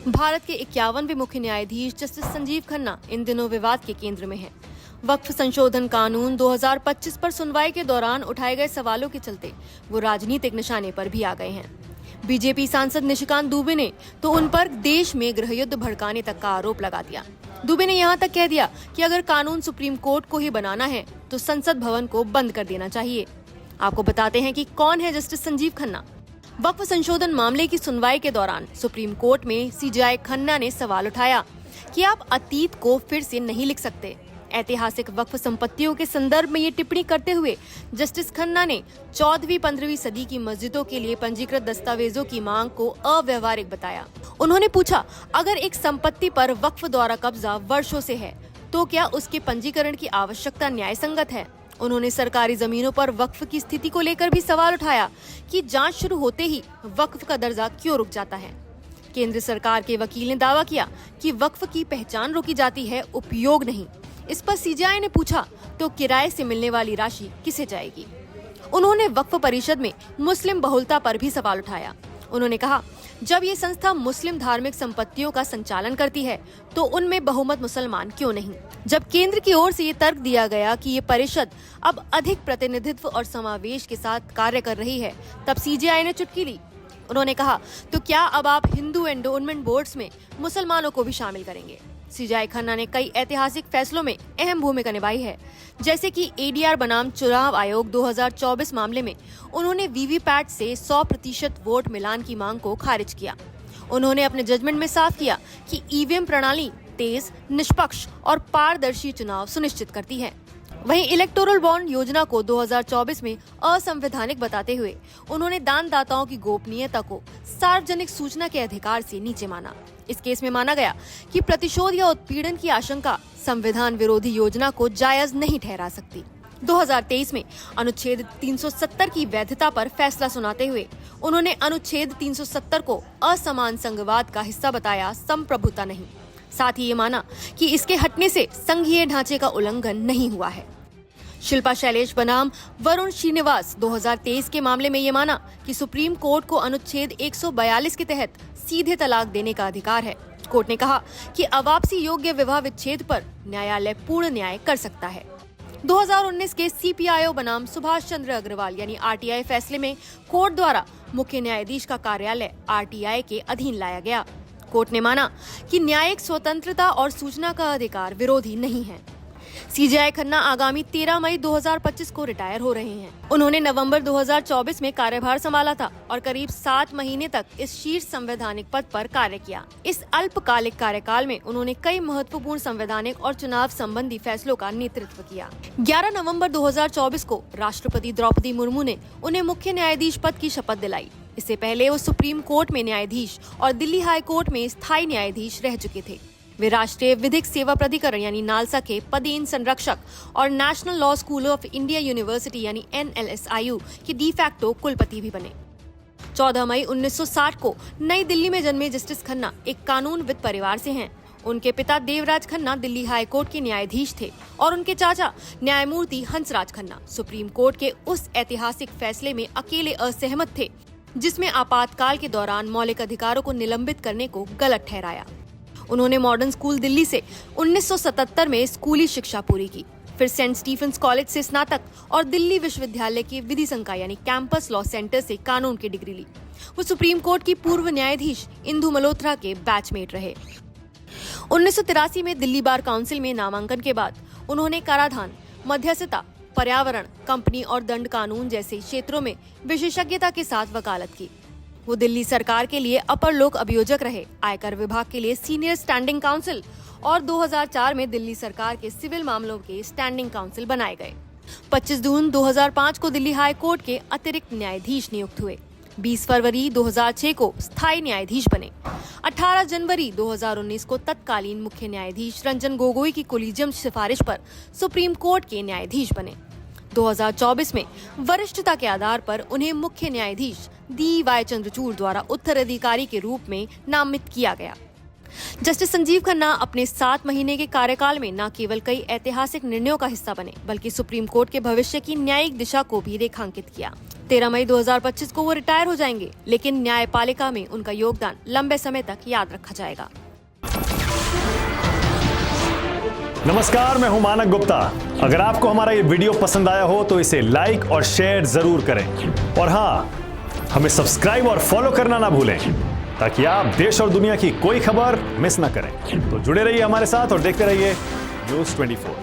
भारत के 51वें मुख्य न्यायाधीश जस्टिस संजीव खन्ना इन दिनों विवाद के केंद्र में हैं। वक्फ संशोधन कानून 2025 पर सुनवाई के दौरान उठाए गए सवालों के चलते वो राजनीतिक निशाने पर भी आ गए हैं। बीजेपी सांसद निशिकांत दुबे ने तो उन पर देश में गृहयुद्ध भड़काने तक का आरोप लगा दिया। दुबे ने यहाँ तक कह दिया कि अगर कानून सुप्रीम कोर्ट को ही बनाना है तो संसद भवन को बंद कर देना चाहिए। आपको बताते हैं कि कौन है जस्टिस संजीव खन्ना। वक्फ संशोधन मामले की सुनवाई के दौरान सुप्रीम कोर्ट में सीजेआई खन्ना ने सवाल उठाया कि आप अतीत को फिर से नहीं लिख सकते। ऐतिहासिक वक्फ संपत्तियों के संदर्भ में ये टिप्पणी करते हुए जस्टिस खन्ना ने 14वीं-15वीं सदी की मस्जिदों के लिए पंजीकृत दस्तावेजों की मांग को अव्यवहारिक बताया। उन्होंने पूछा, अगर एक संपत्ति पर वक्फ द्वारा कब्जा वर्षों से है तो क्या उसके पंजीकरण की आवश्यकता न्याय संगत है। उन्होंने सरकारी जमीनों पर वक्फ की स्थिति को लेकर भी सवाल उठाया कि जांच शुरू होते ही वक्फ का दर्जा क्यों रुक जाता है। केंद्र सरकार के वकील ने दावा किया कि वक्फ की पहचान रोकी जाती है, उपयोग नहीं। इस पर सीजेआई ने पूछा तो किराए से मिलने वाली राशि किसे जाएगी। उन्होंने वक्फ परिषद में मुस्लिम बहुलता पर भी सवाल उठाया। उन्होंने कहा, जब ये संस्था मुस्लिम धार्मिक संपत्तियों का संचालन करती है तो उनमें बहुमत मुसलमान क्यों नहीं। जब केंद्र की ओर से ये तर्क दिया गया कि ये परिषद अब अधिक प्रतिनिधित्व और समावेश के साथ कार्य कर रही है, तब सीजेआई ने चुटकी ली। उन्होंने कहा, तो क्या अब आप हिंदू एंडोनमेंट बोर्ड्स में मुसलमानों को भी शामिल करेंगे। सीजेआई खन्ना ने कई ऐतिहासिक फैसलों में अहम भूमिका निभाई है, जैसे कि एडीआर बनाम चुनाव आयोग 2024 मामले में उन्होंने वीवीपैट से 100% वोट मिलान की मांग को खारिज किया। उन्होंने अपने जजमेंट में साफ किया कि ईवीएम प्रणाली तेज, निष्पक्ष और पारदर्शी चुनाव सुनिश्चित करती है। वहीं इलेक्टोरल बॉन्ड योजना को 2024 में असंवैधानिक बताते हुए उन्होंने दानदाताओं की गोपनीयता को सार्वजनिक सूचना के अधिकार से नीचे माना। इस केस में माना गया कि प्रतिशोध या उत्पीड़न की आशंका संविधान विरोधी योजना को जायज नहीं ठहरा सकती। 2023 में अनुच्छेद 370 की वैधता पर फैसला सुनाते हुए उन्होंने अनुच्छेद 370 को असमान संघवाद का हिस्सा बताया, संप्रभुता नहीं। साथ ही ये माना कि इसके हटने से संघीय ढांचे का उल्लंघन नहीं हुआ है। शिल्पा शैलेश बनाम वरुण श्रीनिवास 2023 के मामले में ये माना कि सुप्रीम कोर्ट को अनुच्छेद 142 के तहत सीधे तलाक देने का अधिकार है। कोर्ट ने कहा कि अवापसी योग्य विवाह विच्छेद पर न्यायालय पूर्ण न्याय कर सकता है। 2019 के सीपीआईओ बनाम सुभाष चंद्र अग्रवाल यानी आरटीआई फैसले में कोर्ट द्वारा मुख्य न्यायाधीश का कार्यालय आरटीआई के अधीन लाया गया। कोर्ट ने माना कि न्यायिक स्वतंत्रता और सूचना का अधिकार विरोधी नहीं है। सीजेआई खन्ना आगामी 13 मई 2025 को रिटायर हो रहे हैं। उन्होंने नवंबर 2024 में कार्यभार संभाला था और करीब 7 महीने तक इस शीर्ष संवैधानिक पद पर कार्य किया। इस अल्पकालिक कार्यकाल में उन्होंने कई महत्वपूर्ण संवैधानिक और चुनाव संबंधी फैसलों का नेतृत्व किया। 11 नवंबर 2024 को राष्ट्रपति द्रौपदी मुर्मू ने उन्हें मुख्य न्यायाधीश पद की शपथ दिलाई। इससे पहले वो सुप्रीम कोर्ट में न्यायाधीश और दिल्ली हाई कोर्ट में स्थायी न्यायाधीश रह चुके थे। वे राष्ट्रीय विधिक सेवा प्राधिकरण यानी नालसा के पदेन संरक्षक और national law school of India university यानी NLSIU के डिफैक्टो कुलपति भी बने। 14 मई 1960 को नई दिल्ली में जन्मे जस्टिस खन्ना एक कानूनविद परिवार से हैं। उनके पिता देवराज खन्ना दिल्ली हाई कोर्ट के न्यायाधीश थे और उनके चाचा न्यायमूर्ति हंसराज खन्ना सुप्रीम कोर्ट के उस ऐतिहासिक फैसले में अकेले असहमत थे जिसमें आपातकाल के दौरान मौलिक अधिकारों को निलंबित करने को गलत ठहराया। उन्होंने मॉडर्न स्कूल दिल्ली से 1977 में स्कूली शिक्षा पूरी की, फिर सेंट स्टीफेंस कॉलेज से स्नातक और दिल्ली विश्वविद्यालय के विधि संकाय यानी कैंपस लॉ सेंटर से कानून की डिग्री ली। वो सुप्रीम कोर्ट की पूर्व न्यायाधीश इंदु मल्होत्रा के बैचमेट रहे। 1983 में दिल्ली बार काउंसिल में नामांकन के बाद उन्होंने कराधान, मध्यस्थता, पर्यावरण, कंपनी और दंड कानून जैसे क्षेत्रों में विशेषज्ञता के साथ वकालत की। वो दिल्ली सरकार के लिए अपर लोक अभियोजक रहे, आयकर विभाग के लिए सीनियर स्टैंडिंग काउंसिल और 2004 में दिल्ली सरकार के सिविल मामलों के स्टैंडिंग काउंसिल बनाए गए। 25 जून 2005 को दिल्ली हाई कोर्ट के अतिरिक्त न्यायाधीश नियुक्त हुए। 20 फरवरी 2006 को स्थायी न्यायाधीश बने। 18 जनवरी 2019 को तत्कालीन मुख्य न्यायाधीश रंजन गोगोई की कोलिजियम सिफारिश पर सुप्रीम कोर्ट के न्यायाधीश बने। 2024 में वरिष्ठता के आधार पर उन्हें मुख्य न्यायाधीश DY चंद्रचूड़ द्वारा उत्तराधिकारी के रूप में नामित किया गया। जस्टिस संजीव खन्ना अपने 7 महीने के कार्यकाल में न केवल कई ऐतिहासिक निर्णयों का हिस्सा बने, बल्कि सुप्रीम कोर्ट के भविष्य की न्यायिक दिशा को भी रेखांकित किया। 13 मई 2025 को वो रिटायर हो जाएंगे, लेकिन न्यायपालिका में उनका योगदान लंबे समय तक याद रखा जाएगा। नमस्कार, मैं हूं मानक गुप्ता। अगर आपको हमारा ये वीडियो पसंद आया हो तो इसे लाइक और शेयर जरूर करें, और हाँ, हमें सब्सक्राइब और फॉलो करना ना भूलें, ताकि आप देश और दुनिया की कोई खबर मिस ना करें। तो जुड़े रहिए हमारे साथ और देखते रहिए News 24।